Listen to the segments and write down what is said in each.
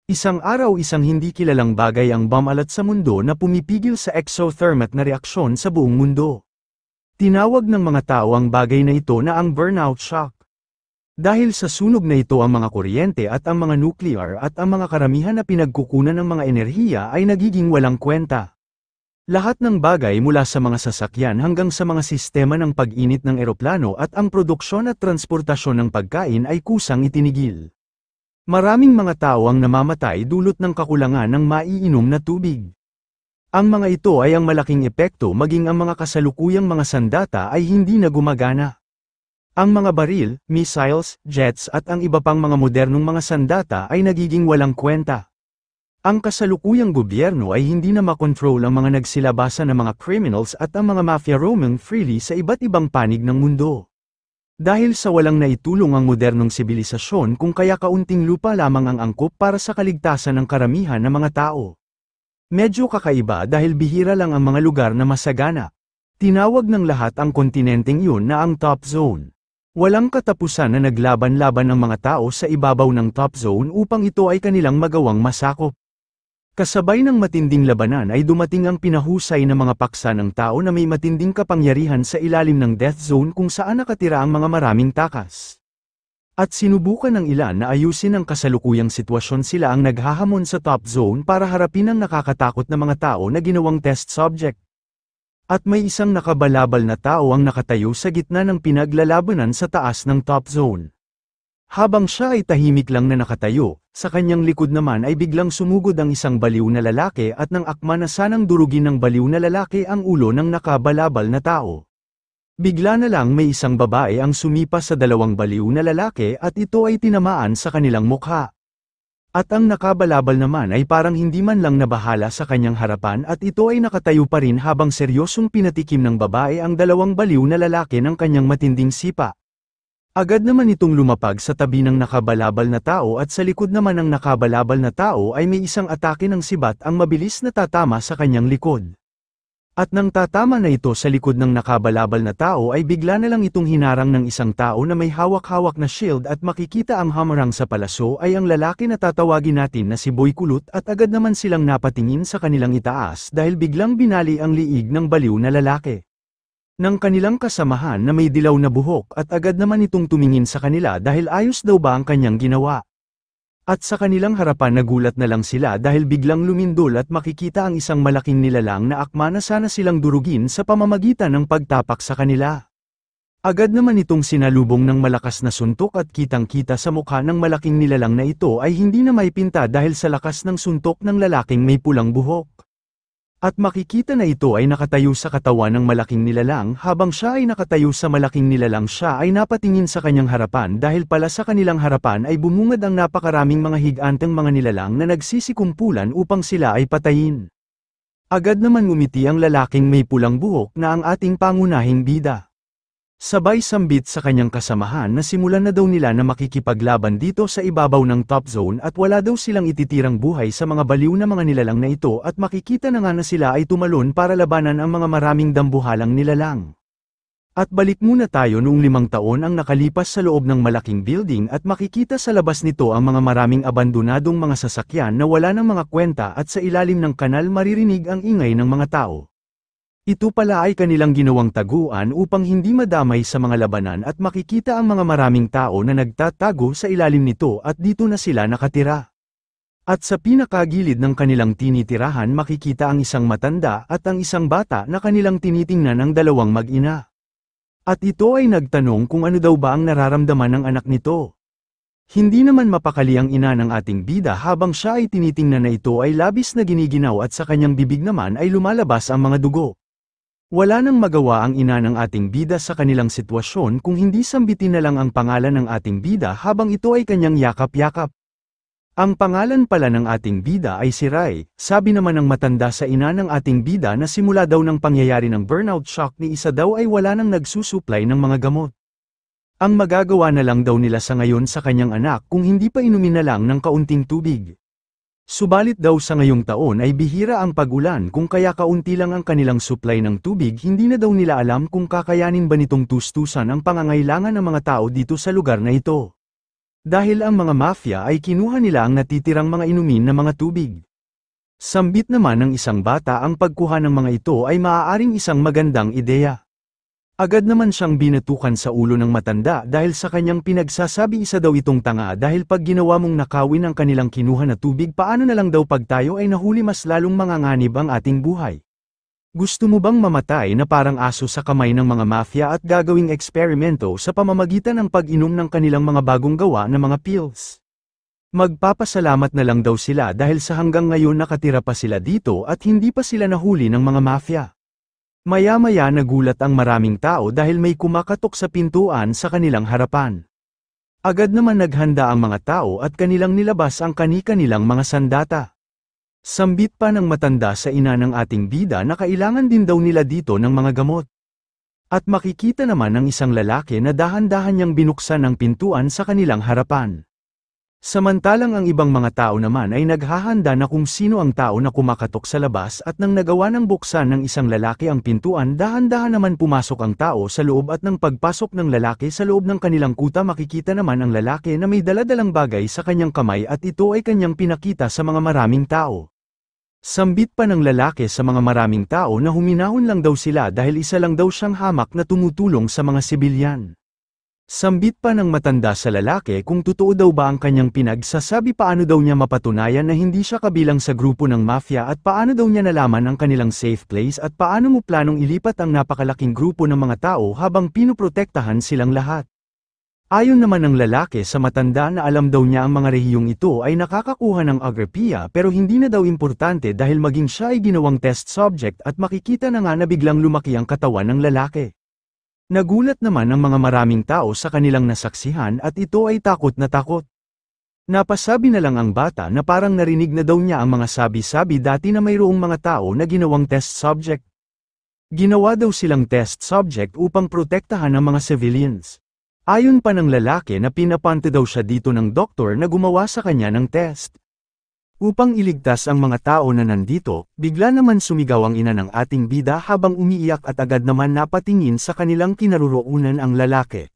Isang araw isang hindi kilalang bagay ang bumalat sa mundo na pumipigil sa exothermic na reaksyon sa buong mundo. Tinawag ng mga tao ang bagay na ito na ang burnout shock. Dahil sa sunog na ito ang mga kuryente at ang mga nuclear at ang mga karamihan na pinagkukunan ng mga enerhiya ay nagiging walang kwenta. Lahat ng bagay mula sa mga sasakyan hanggang sa mga sistema ng pag-init ng eroplano at ang produksyon at transportasyon ng pagkain ay kusang itinigil. Maraming mga tao ang namamatay dulot ng kakulangan ng maiinom na tubig. Ang mga ito ay ang malaking epekto maging ang mga kasalukuyang mga sandata ay hindi na gumagana. Ang mga baril, missiles, jets at ang iba pang mga modernong mga sandata ay nagiging walang kwenta. Ang kasalukuyang gobyerno ay hindi na makontrol ang mga nagsilabasan ng mga criminals at ang mga mafia roaming freely sa iba't ibang panig ng mundo. Dahil sa walang naitulong ang modernong sibilisasyon kung kaya kaunting lupa lamang ang angkop para sa kaligtasan ng karamihan ng mga tao. Medyo kakaiba dahil bihira lang ang mga lugar na masagana. Tinawag ng lahat ang kontinenteng iyon na ang top zone. Walang katapusan na naglaban-laban ang mga tao sa ibabaw ng top zone upang ito ay kanilang magawang masakop. Kasabay ng matinding labanan ay dumating ang pinahusay na mga paksa ng tao na may matinding kapangyarihan sa ilalim ng death zone kung saan nakatira ang mga maraming takas. At sinubukan ng ilan na ayusin ang kasalukuyang sitwasyon, sila ang naghahamon sa top zone para harapin ang nakakatakot na mga tao na ginawang test subject. At may isang nakabalabal na tao ang nakatayo sa gitna ng pinaglalabanan sa taas ng top zone. Habang siya ay tahimik lang na nakatayo, sa kanyang likod naman ay biglang sumugod ang isang baliw na lalaki at nang akma na sanang durugin ng baliw na lalaki ang ulo ng nakabalabal na tao. Bigla na lang may isang babae ang sumipa sa dalawang baliw na lalaki at ito ay tinamaan sa kanilang mukha. At ang nakabalabal naman ay parang hindi man lang nabahala sa kanyang harapan at ito ay nakatayo pa rin habang seryosong pinatikim ng babae ang dalawang baliw na lalaki ng kanyang matinding sipa. Agad naman itong lumapag sa tabi ng nakabalabal na tao at sa likod naman ng nakabalabal na tao ay may isang atake ng sibat ang mabilis na tatama sa kanyang likod. At nang tatama na ito sa likod ng nakabalabal na tao ay bigla na lang itong hinarang ng isang tao na may hawak-hawak na shield at makikita ang hamarang sa palaso ay ang lalaki na tatawagin natin na si Boy Kulot at agad naman silang napatingin sa kanilang itaas dahil biglang binali ang liig ng baliw na lalaki ng kanilang kasamahan na may dilaw na buhok at agad naman itong tumingin sa kanila dahil ayos daw ba ang kanyang ginawa. At sa kanilang harapan nagulat na lang sila dahil biglang lumindol at makikita ang isang malaking nilalang na akma na sana silang durugin sa pamamagitan ng pagtapak sa kanila. Agad naman itong sinalubong ng malakas na suntok at kitang-kita sa mukha ng malaking nilalang na ito ay hindi na maipinta dahil sa lakas ng suntok ng lalaking may pulang buhok. At makikita na ito ay nakatayo sa katawan ng malaking nilalang habang siya ay nakatayo sa malaking nilalang siya ay napatingin sa kanyang harapan dahil pala sa kanilang harapan ay bumungad ang napakaraming mga higanteng mga nilalang na nagsisikumpulan upang sila ay patayin. Agad naman ngumiti ang lalaking may pulang buhok na ang ating pangunahing bida. Sabay sambit sa kanyang kasamahan na simulan na daw nila na makikipaglaban dito sa ibabaw ng top zone at wala daw silang ititirang buhay sa mga baliw na mga nilalang na ito at makikita na nga na sila ay tumalon para labanan ang mga maraming dambuhalang nilalang. At balik muna tayo noong 5 taon ang nakalipas sa loob ng malaking building at makikita sa labas nito ang mga maraming abandonadong mga sasakyan na wala ng mga kwenta at sa ilalim ng kanal maririnig ang ingay ng mga tao. Ito pala ay kanilang ginawang taguan upang hindi madamay sa mga labanan at makikita ang mga maraming tao na nagtatago sa ilalim nito at dito na sila nakatira. At sa pinakagilid ng kanilang tinitirahan makikita ang isang matanda at ang isang bata na kanilang tinitingnan ang dalawang mag-ina. At ito ay nagtanong kung ano daw ba ang nararamdaman ng anak nito. Hindi naman mapakali ang ina ng ating bida habang siya ay tinitingnan na ito ay labis na giniginaw at sa kanyang bibig naman ay lumalabas ang mga dugo. Wala nang magawa ang ina ng ating bida sa kanilang sitwasyon kung hindi sambitin na lang ang pangalan ng ating bida habang ito ay kanyang yakap-yakap. Ang pangalan pala ng ating bida ay si Rai, sabi naman ng matanda sa ina ng ating bida na simula daw ng pangyayari ng burnout shock ni isa daw ay wala nang nagsusupply ng mga gamot. Ang magagawa na lang daw nila sa ngayon sa kanyang anak kung hindi pa inumin na lang ng kaunting tubig. Subalit daw sa ngayong taon ay bihira ang pag-ulan kung kaya kaunti lang ang kanilang supply ng tubig, hindi na daw nila alam kung kakayanin ba nitong tustusan ang pangangailangan ng mga tao dito sa lugar na ito. Dahil ang mga mafia ay kinuha nila ang natitirang mga inumin na mga tubig. Sambit naman ng isang bata ang pagkuha ng mga ito ay maaaring isang magandang ideya. Agad naman siyang binatukan sa ulo ng matanda dahil sa kanyang pinagsasabi isa daw itong tanga dahil pag ginawa mong nakawin ang kanilang kinuha na tubig paano na lang daw pag tayo ay nahuli mas lalong manganganib ang ating buhay. Gusto mo bang mamatay na parang aso sa kamay ng mga mafia at gagawing eksperimento sa pamamagitan ng pag-inom ng kanilang mga bagong gawa na mga pills? Magpapasalamat na lang daw sila dahil sa hanggang ngayon nakatira pa sila dito at hindi pa sila nahuli ng mga mafia. Maya-maya nagulat ang maraming tao dahil may kumakatok sa pintuan sa kanilang harapan. Agad naman naghanda ang mga tao at kanilang nilabas ang kani-kanilang mga sandata. Sambit pa ng matanda sa ina ng ating bida na kailangan din daw nila dito ng mga gamot. At makikita naman ang isang lalaki na dahan-dahan niyang binuksan ang pintuan sa kanilang harapan. Samantalang ang ibang mga tao naman ay naghahanda na kung sino ang tao na kumakatok sa labas at nang nagawa ng buksan ng isang lalaki ang pintuan dahan-dahan naman pumasok ang tao sa loob at nang pagpasok ng lalaki sa loob ng kanilang kuta makikita naman ang lalaki na may daladalang bagay sa kanyang kamay at ito ay kanyang pinakita sa mga maraming tao. Sambit pa ng lalaki sa mga maraming tao na huminahon lang daw sila dahil isa lang daw siyang hamak na tumutulong sa mga sibilyan. Sambit pa ng matanda sa lalaki kung totoo daw ba ang kanyang pinagsasabi paano daw niya mapatunayan na hindi siya kabilang sa grupo ng mafia at paano daw niya nalaman ang kanilang safe place at paano mo planong ilipat ang napakalaking grupo ng mga tao habang pinoprotektahan silang lahat. Ayon naman ng lalaki sa matanda na alam daw niya ang mga rehiyong ito ay nakakakuha ng agrepiya pero hindi na daw importante dahil maging siya ay ginawang test subject at makikita na nga na biglang lumaki ang katawan ng lalaki. Nagulat naman ang mga maraming tao sa kanilang nasaksihan at ito ay takot na takot. Napasabi na lang ang bata na parang narinig na daw niya ang mga sabi-sabi dati na mayroong mga tao na ginawang test subject. Ginawa daw silang test subject upang protektahan ang mga civilians. Ayon pa ng lalaki na pinapante daw siya dito ng doktor na gumawa sa kanya ng test. Upang iligtas ang mga tao na nandito, bigla naman sumigaw ang ina ng ating bida habang umiiyak at agad naman napatingin sa kanilang kinaroroonan ang lalaki.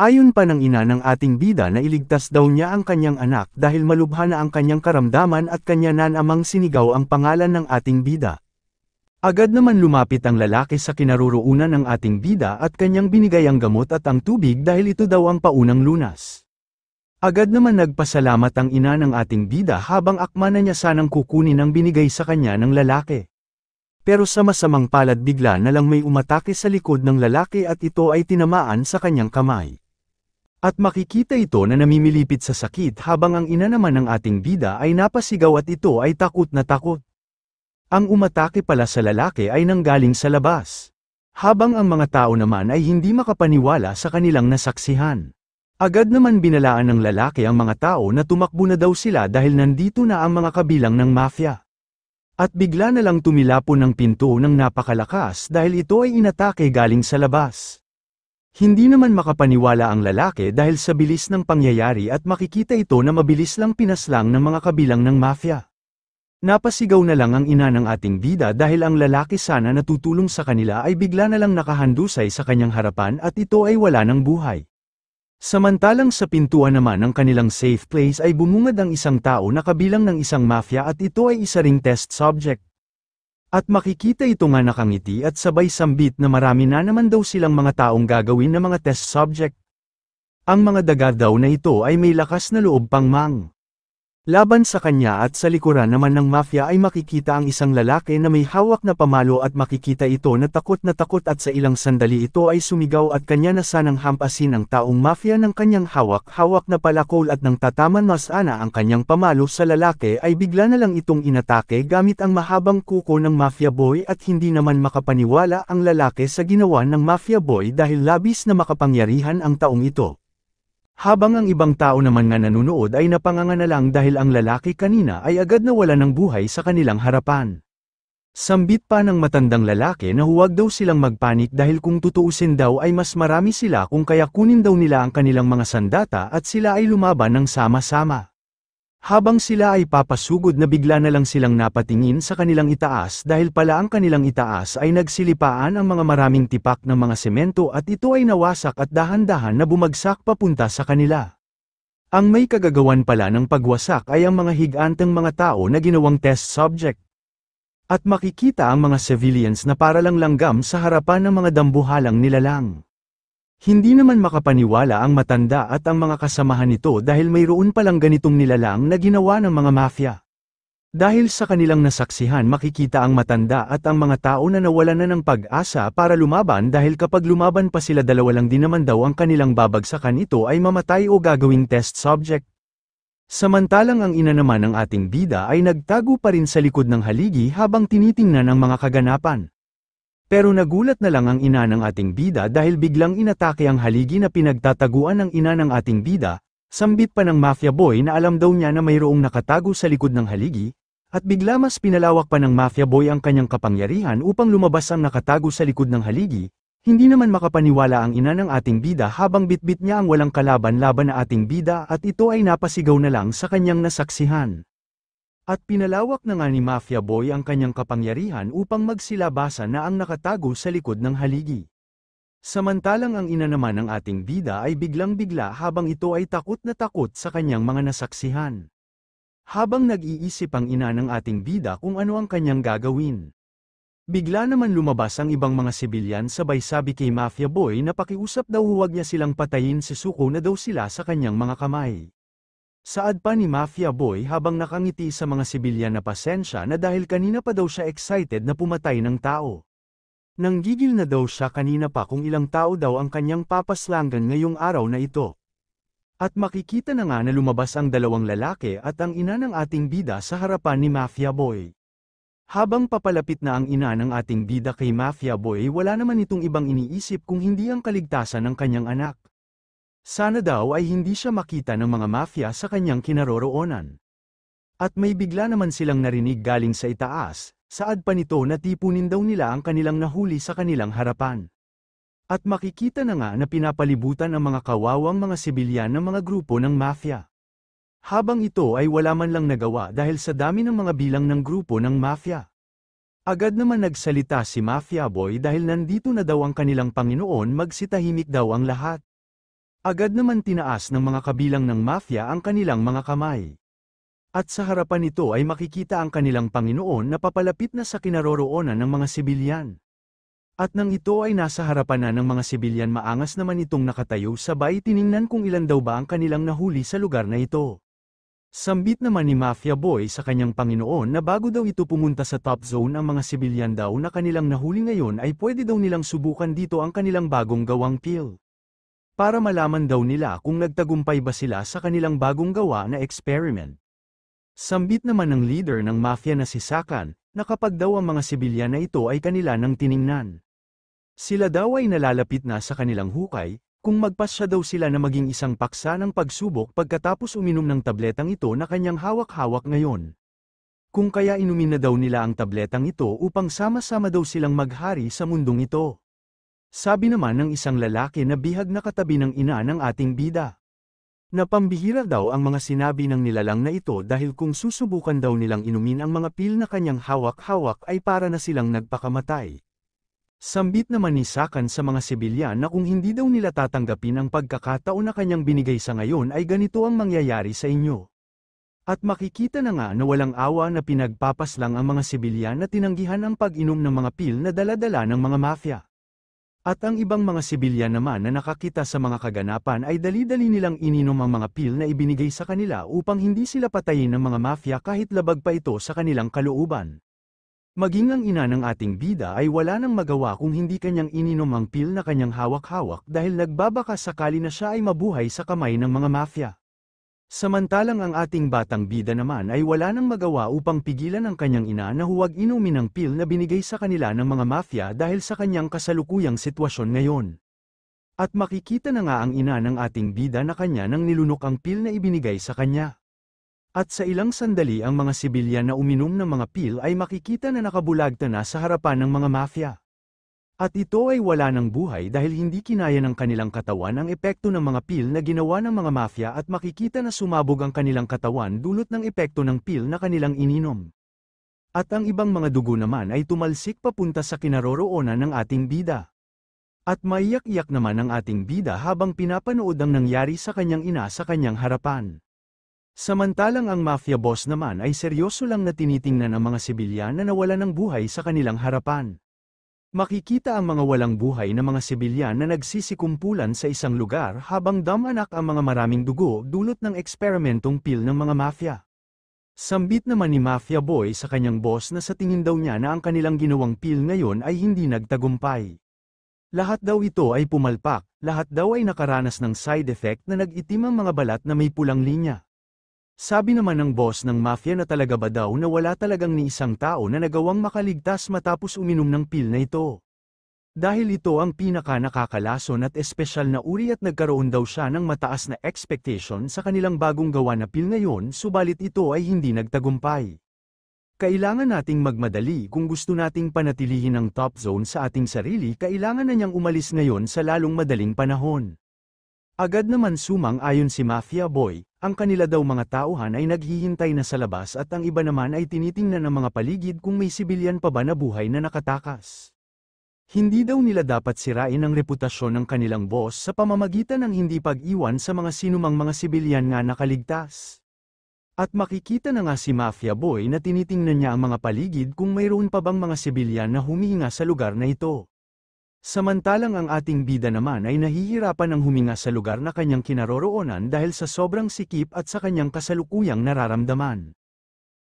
Ayon pa ng ina ng ating bida na iligtas daw niya ang kanyang anak dahil malubha na ang kanyang karamdaman at kanya na namang sinigaw ang pangalan ng ating bida. Agad naman lumapit ang lalaki sa kinaroroonan ng ating bida at kanyang binigay ang gamot at ang tubig dahil ito daw ang paunang lunas. Agad naman nagpasalamat ang ina ng ating bida habang akma na niya sanang kukunin ang binigay sa kanya ng lalaki. Pero sa masamang palad bigla na lang may umatake sa likod ng lalaki at ito ay tinamaan sa kanyang kamay. At makikita ito na namimilipit sa sakit habang ang ina naman ng ating bida ay napasigaw at ito ay takot na takot. Ang umatake pala sa lalaki ay nanggaling sa labas. Habang ang mga tao naman ay hindi makapaniwala sa kanilang nasaksihan. Agad naman binalaan ng lalaki ang mga tao na tumakbo na daw sila dahil nandito na ang mga kabilang ng mafia. At bigla na lang tumilapon ng pinto ng napakalakas dahil ito ay inatake galing sa labas. Hindi naman makapaniwala ang lalaki dahil sa bilis ng pangyayari at makikita ito na mabilis lang pinaslang ng mga kabilang ng mafia. Napasigaw na lang ang ina ng ating bida dahil ang lalaki sana na tutulong sa kanila ay bigla na lang nakahandusay sa kanyang harapan at ito ay wala ng buhay. Samantalang sa pintuan naman ng kanilang safe place ay bumungad ang isang tao na kabilang ng isang mafia at ito ay isa ring test subject. At makikita ito nga nakangiti at sabay sambit na marami na naman daw silang mga taong gagawin na mga test subject. Ang mga daga daw na ito ay may lakas na loob pang laban sa kanya at sa likuran naman ng mafia ay makikita ang isang lalaki na may hawak na pamalo at makikita ito na takot at sa ilang sandali ito ay sumigaw at kanya na sanang hampasin ang taong mafia ng kanyang hawak na palakol at nang tataman mas ana ang kanyang pamalo sa lalaki ay bigla na lang itong inatake gamit ang mahabang kuko ng mafia boy at hindi naman makapaniwala ang lalaki sa ginawa ng mafia boy dahil labis na makapangyarihan ang taong ito. Habang ang ibang tao naman nga nanunood ay napanganga na lang dahil ang lalaki kanina ay agad nawala ng buhay sa kanilang harapan. Sambit pa ng matandang lalaki na huwag daw silang magpanik dahil kung tutuusin daw ay mas marami sila kung kaya kunin daw nila ang kanilang mga sandata at sila ay lumaban ng sama-sama. Habang sila ay papasugod na bigla na lang silang napatingin sa kanilang itaas dahil pala ang kanilang itaas ay nagsilipaan ang mga maraming tipak ng mga semento at ito ay nawasak at dahan-dahan na bumagsak papunta sa kanila. Ang may kagagawan pala ng pagwasak ay ang mga higanteng mga tao na ginawang test subject. At makikita ang mga civilians na para lang langgam sa harapan ng mga dambuhalang nilalang. Hindi naman makapaniwala ang matanda at ang mga kasamahan nito dahil mayroon palang ganitong nilalang na ginawa ng mga mafia. Dahil sa kanilang nasaksihan makikita ang matanda at ang mga tao na nawalan na ng pag-asa para lumaban dahil kapag lumaban pa sila dalawa lang din naman daw ang kanilang babagsakan ito ay mamatay o gagawing test subject. Samantalang ang ina naman ng ating bida ay nagtago pa rin sa likod ng haligi habang tinitingnan ang mga kaganapan. Pero nagulat na lang ang ina ng ating bida dahil biglang inatake ang haligi na pinagtataguan ng ina ng ating bida, sambit pa ng mafia boy na alam daw niya na mayroong nakatago sa likod ng haligi, at bigla mas pinalawak pa ng mafia boy ang kanyang kapangyarihan upang lumabas ang nakatago sa likod ng haligi. Hindi naman makapaniwala ang ina ng ating bida habang bitbit niya ang walang kalaban-laban na ating bida at ito ay napasigaw na lang sa kanyang nasaksihan. At pinalawak na nga ni mafia boy ang kanyang kapangyarihan upang magsilabasan na ang nakatago sa likod ng haligi. Samantalang ang ina naman ng ating bida ay biglang-bigla habang ito ay takot na takot sa kanyang mga nasaksihan. Habang nag-iisip ang ina ng ating bida kung ano ang kanyang gagawin. Bigla naman lumabas ang ibang mga sibilyan sabay sabi kay mafia boy na pakiusap daw huwag niya silang patayin, susuko na daw sila sa kanyang mga kamay. Saad pa ni mafia boy habang nakangiti sa mga sibilyan na pasensya na dahil kanina pa daw siya excited na pumatay ng tao. Nanggigil na daw siya kanina pa kung ilang tao daw ang kanyang papaslangan ngayong araw na ito. At makikita na nga na lumabas ang dalawang lalaki at ang ina ng ating bida sa harapan ni mafia boy. Habang papalapit na ang ina ng ating bida kay mafia boy wala naman itong ibang iniisip kung hindi ang kaligtasan ng kanyang anak. Sana daw ay hindi siya makita ng mga mafia sa kanyang kinaroroonan. At may bigla naman silang narinig galing sa itaas, saad pa nito na tipunin daw nila ang kanilang nahuli sa kanilang harapan. At makikita na nga na pinapalibutan ang mga kawawang mga sibilyan ng mga grupo ng mafia. Habang ito ay wala man lang nagawa dahil sa dami ng mga bilang ng grupo ng mafia. Agad naman nagsalita si mafia boy dahil nandito na daw ang kanilang Panginoon, magsitahimik daw ang lahat. Agad naman tinaas ng mga kabilang ng mafia ang kanilang mga kamay. At sa harapan nito ay makikita ang kanilang Panginoon na papalapit na sa kinaroroonan ng mga sibilyan. At nang ito ay nasa harapan na ng mga sibilyan maangas naman itong nakatayo sabay tiningnan kung ilan daw ba ang kanilang nahuli sa lugar na ito. Sambit naman ni mafia boy sa kanyang Panginoon na bago daw ito pumunta sa top zone ang mga sibilyan daw na kanilang nahuli ngayon ay pwede daw nilang subukan dito ang kanilang bagong gawang pill. Para malaman daw nila kung nagtagumpay ba sila sa kanilang bagong gawa na experiment. Sambit naman ng leader ng mafia na si Sakan, na kapag daw ang mga sibilyan na ito ay kanila nang tiningnan. Sila daw ay nalalapit na sa kanilang hukay, kung magpasya daw sila na maging isang paksa ng pagsubok pagkatapos uminom ng tabletang ito na kanyang hawak-hawak ngayon. Kung kaya inumin na daw nila ang tabletang ito upang sama-sama daw silang maghari sa mundong ito. Sabi naman ng isang lalaki na bihag na katabi ng ina ng ating bida. Napambihira daw ang mga sinabi ng nilalang na ito dahil kung susubukan daw nilang inumin ang mga pil na kanyang hawak-hawak ay para na silang nagpakamatay. Sambit naman ni Sakan sa mga sibilyan na kung hindi daw nila tatanggapin ang pagkakataon na kanyang binigay sa ngayon ay ganito ang mangyayari sa inyo. At makikita na nga na walang awa na pinagpapaslang ang mga sibilyan na tinanggihan ang pag-inom ng mga pil na dala-dala ng mga mafia. At ang ibang mga sibilyan naman na nakakita sa mga kaganapan ay dali-dali nilang ininom ang mga pil na ibinigay sa kanila upang hindi sila patayin ng mga mafia kahit labag pa ito sa kanilang kalooban. Maging ang ina ng ating bida ay wala nang magawa kung hindi kanyang ininom ang pil na kanyang hawak-hawak dahil nagbabaka sakali na siya ay mabuhay sa kamay ng mga mafia. Samantalang ang ating batang bida naman ay wala nang magawa upang pigilan ang kanyang ina na huwag inumin ang pil na binigay sa kanila ng mga mafia dahil sa kanyang kasalukuyang sitwasyon ngayon. At makikita na nga ang ina ng ating bida na kanya nang nilunok ang pil na ibinigay sa kanya. At sa ilang sandali ang mga sibilyan na uminom ng mga pil ay makikita na nakabulagta na sa harapan ng mga mafia. At ito ay wala ng buhay dahil hindi kinaya ng kanilang katawan ang epekto ng mga pil na ginawa ng mga mafia at makikita na sumabog ang kanilang katawan dulot ng epekto ng pil na kanilang ininom. At ang ibang mga dugo naman ay tumalsik papunta sa kinaroroonan ng ating bida. At maiyak-iyak naman ang ating bida habang pinapanood ang nangyari sa kanyang ina sa kanyang harapan. Samantalang ang mafia boss naman ay seryoso lang na tinitingnan ang mga sibilyan na nawala ng buhay sa kanilang harapan. Makikita ang mga walang buhay na mga sibilyan na nagsisikumpulan sa isang lugar habang damanak ang mga maraming dugo dulot ng eksperimentong pil ng mga mafia. Sambit naman ni Mafia Boy sa kanyang boss na sa tingin daw niya na ang kanilang ginawang pil ngayon ay hindi nagtagumpay. Lahat daw ito ay pumalpak, lahat daw ay nakaranas ng side effect na nag-itim ang mga balat na may pulang linya. Sabi naman ng boss ng mafia na talaga ba daw na wala talagang ni isang tao na nagawang makaligtas matapos uminom ng pil na ito. Dahil ito ang pinaka nakakalason at espesyal na uri at nagkaroon daw siya ng mataas na expectation sa kanilang bagong gawa na pil ngayon subalit ito ay hindi nagtagumpay. Kailangan nating magmadali kung gusto nating panatilihin ang top zone sa ating sarili kailangan na niyang umalis ngayon sa lalong madaling panahon. Agad naman sumang-ayon si Mafia Boy, ang kanila daw mga tauhan ay naghihintay na sa labas at ang iba naman ay tinitingnan ang mga paligid kung may sibilyan pa ba na buhay na nakatakas. Hindi daw nila dapat sirain ang reputasyon ng kanilang boss sa pamamagitan ng hindi pag-iwan sa mga sinumang mga sibilyan nga nakaligtas. At makikita na nga si Mafia Boy na tinitingnan niya ang mga paligid kung mayroon pa bang mga sibilyan na humihinga sa lugar na ito. Samantalang ang ating bida naman ay nahihirapan ng huminga sa lugar na kanyang kinaroroonan dahil sa sobrang sikip at sa kanyang kasalukuyang nararamdaman.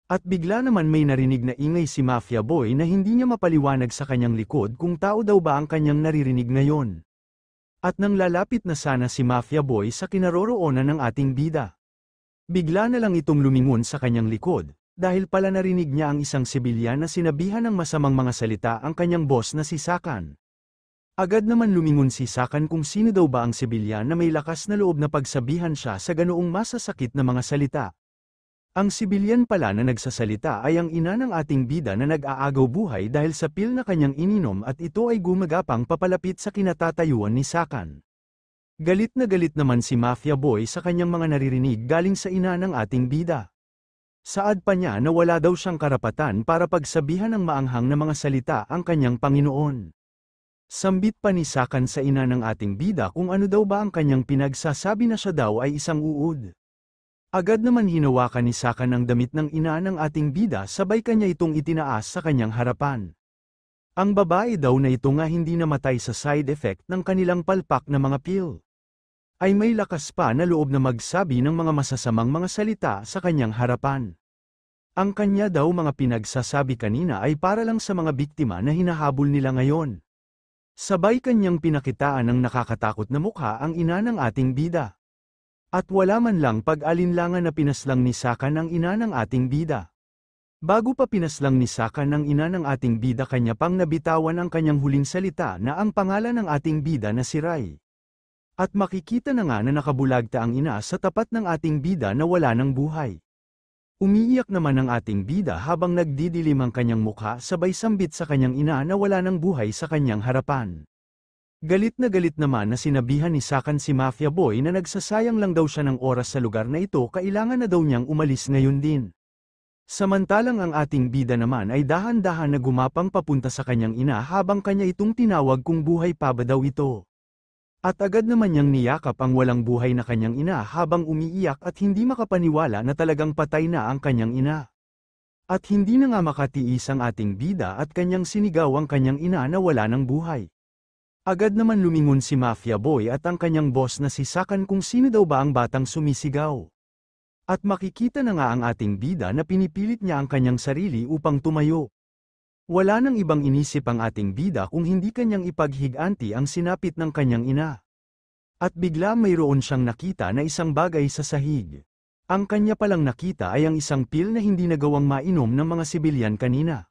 At bigla naman may narinig na ingay si Mafia Boy na hindi niya mapaliwanag sa kanyang likod kung tao daw ba ang kanyang naririnig ngayon. At nang lalapit na sana si Mafia Boy sa kinaroroonan ng ating bida. Bigla na lang itong lumingon sa kanyang likod, dahil pala narinig niya ang isang sibilyan na sinabihan ng masamang mga salita ang kanyang boss na si Sakan. Agad naman lumingon si Sakan kung sino daw ba ang sibilyan na may lakas na loob na pagsabihan siya sa ganoong masasakit na mga salita. Ang sibilyan pala na nagsasalita ay ang ina ng ating bida na nag-aagaw buhay dahil sa pil na kanyang ininom at ito ay gumagapang papalapit sa kinatatayuan ni Sakan. Galit na galit naman si Mafia Boy sa kanyang mga naririnig galing sa ina ng ating bida. Saad pa niya na wala daw siyang karapatan para pagsabihan ng maanghang na mga salita ang kanyang Panginoon. Sambit pa ni Sakan sa ina ng ating bida kung ano daw ba ang kanyang pinagsasabi na siya daw ay isang uod. Agad naman hinawakan ni Sakan ang damit ng ina ng ating bida sabay kanya itong itinaas sa kanyang harapan. Ang babae daw na ito nga hindi namatay sa side effect ng kanilang palpak na mga pil. Ay may lakas pa na loob na magsabi ng mga masasamang mga salita sa kanyang harapan. Ang kanya daw mga pinagsasabi kanina ay para lang sa mga biktima na hinahabol nila ngayon. Sabay kanyang pinakitaan ng nakakatakot na mukha ang ina ng ating bida. At wala man lang pag-alinlangan na pinaslang ni Sakan ang ina ng ating bida. Bago pa pinaslang ni Sakan ang ina ng ating bida kanya pang nabitawan ang kanyang huling salita na ang pangalan ng ating bida na si Rai. At makikita na nga na nakabulagta ang ina sa tapat ng ating bida na wala ng buhay. Umiiyak naman ang ating bida habang nagdidilim ang kanyang mukha sabay sambit sa kanyang ina na wala ng buhay sa kanyang harapan. Galit naman na sinabihan ni Sakan si Mafia Boy na nagsasayang lang daw siya ng oras sa lugar na ito kailangan na daw niyang umalis ngayon din. Samantalang ang ating bida naman ay dahan-dahan na gumapang papunta sa kanyang ina habang kanya itong tinawag kung buhay pa ba daw ito. At agad naman niyang niyakap ang walang buhay na kanyang ina habang umiiyak at hindi makapaniwala na talagang patay na ang kanyang ina. At hindi na nga makatiis ang ating bida at kanyang sinigaw ang kanyang ina na wala ng buhay. Agad naman lumingon si Mafia Boy at ang kanyang boss na si Sakan kung sino daw ba ang batang sumisigaw. At makikita na nga ang ating bida na pinipilit niya ang kanyang sarili upang tumayo. Wala nang ibang inisip ang ating bida kung hindi kanyang ipaghiganti ang sinapit ng kanyang ina. At bigla mayroon siyang nakita na isang bagay sa sahig. Ang kanya palang nakita ay ang isang pil na hindi nagawang mainom ng mga sibilyan kanina.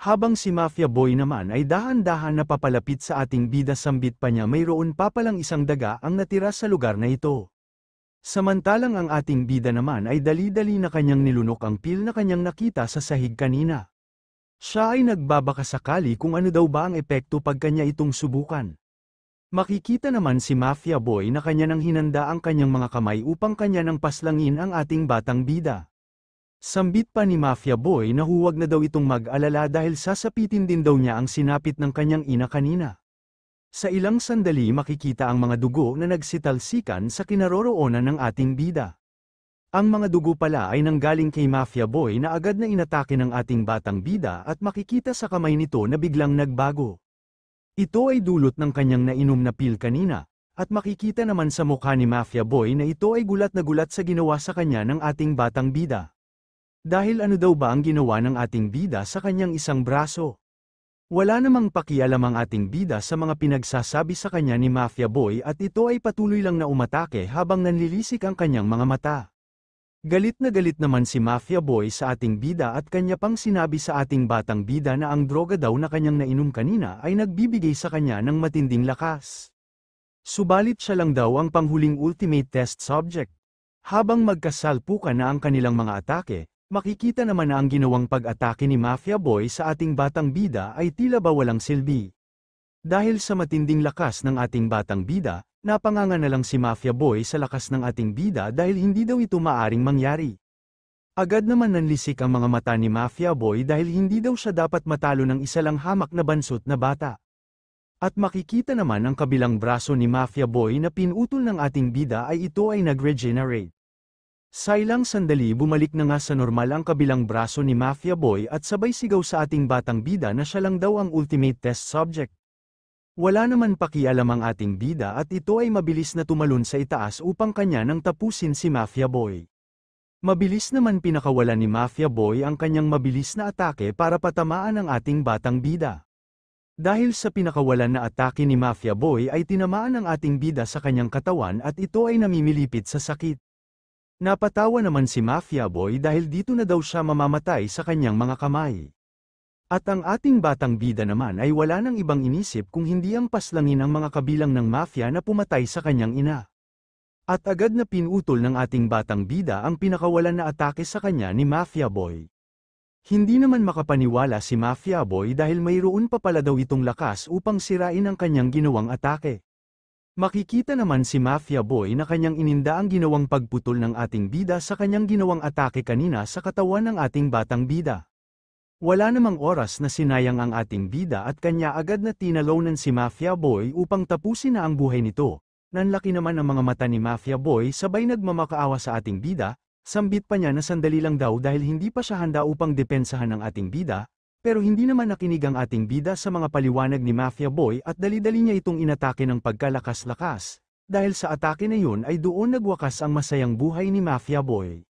Habang si Mafia Boy naman ay dahan-dahan na papalapit sa ating bida sambit pa niya mayroon pa palang isang daga ang natira sa lugar na ito. Samantalang ang ating bida naman ay dali-dali na kanyang nilunok ang pil na kanyang nakita sa sahig kanina. Siya ay nagbabakasakali kung ano daw ba ang epekto pag kanya itong subukan. Makikita naman si Mafia Boy na kanya nang hinanda ang kanyang mga kamay upang kanya nang paslangin ang ating batang bida. Sambit pa ni Mafia Boy na huwag na daw itong mag-alala dahil sasapitin din daw niya ang sinapit ng kanyang ina kanina. Sa ilang sandali makikita ang mga dugo na nagsitalsikan sa kinaroroonan ng ating bida. Ang mga dugo pala ay nanggaling kay Mafia Boy na agad na inatake ng ating batang bida at makikita sa kamay nito na biglang nagbago. Ito ay dulot ng kanyang nainom na pil kanina, at makikita naman sa mukha ni Mafia Boy na ito ay gulat na gulat sa ginawa sa kanya ng ating batang bida. Dahil ano daw ba ang ginawa ng ating bida sa kanyang isang braso? Wala namang pakialam ang ating bida sa mga pinagsasabi sa kanya ni Mafia Boy at ito ay patuloy lang na umatake habang nanlilisik ang kanyang mga mata. Galit naman si Mafia Boy sa ating bida at kanya pang sinabi sa ating batang bida na ang droga daw na kanyang nainom kanina ay nagbibigay sa kanya ng matinding lakas. Subalit siya lang daw ang panghuling ultimate test subject. Habang magkasalpukan na ang kanilang mga atake, makikita naman na ang ginawang pag-atake ni Mafia Boy sa ating batang bida ay tila ba walang silbi. Dahil sa matinding lakas ng ating batang bida, napanganga na lang si Mafia Boy sa lakas ng ating bida dahil hindi daw ito maaring mangyari. Agad naman nanlisik ang mga mata ni Mafia Boy dahil hindi daw siya dapat matalo ng isa lang hamak na bansot na bata. At makikita naman ang kabilang braso ni Mafia Boy na pinutol ng ating bida ay ito ay nag-regenerate. Sa ilang sandali bumalik na nga sa normal ang kabilang braso ni Mafia Boy at sabay sigaw sa ating batang bida na siya lang daw ang ultimate test subject. Wala naman pakialam ang ating bida at ito ay mabilis na tumalon sa itaas upang kanya nang tapusin si Mafia Boy. Mabilis naman pinakawalan ni Mafia Boy ang kanyang mabilis na atake para patamaan ang ating batang bida. Dahil sa pinakawalan na atake ni Mafia Boy ay tinamaan ang ating bida sa kanyang katawan at ito ay namimilipit sa sakit. Napatawa naman si Mafia Boy dahil dito na daw siya mamamatay sa kanyang mga kamay. At ang ating batang bida naman ay wala nang ibang inisip kung hindi ang paslangin ang mga kabilang ng mafia na pumatay sa kanyang ina. At agad na pinutol ng ating batang bida ang pinakawalan na atake sa kanya ni Mafia Boy. Hindi naman makapaniwala si Mafia Boy dahil mayroon pa pala daw itong lakas upang sirain ang kanyang ginawang atake. Makikita naman si Mafia Boy na kanyang ininda ang ginawang pagputol ng ating bida sa kanyang ginawang atake kanina sa katawan ng ating batang bida. Wala namang oras na sinayang ang ating bida at kanya agad na tinalonan si Mafia Boy upang tapusin na ang buhay nito. Nanlaki naman ang mga mata ni Mafia Boy sabay nagmamakaawa sa ating bida, sambit pa niya na sandali lang daw dahil hindi pa siya handa upang depensahan ang ating bida, pero hindi naman nakinig ang ating bida sa mga paliwanag ni Mafia Boy at dali-dali niya itong inatake ng pagkalakas-lakas. Dahil sa atake na yun ay doon nagwakas ang masayang buhay ni Mafia Boy.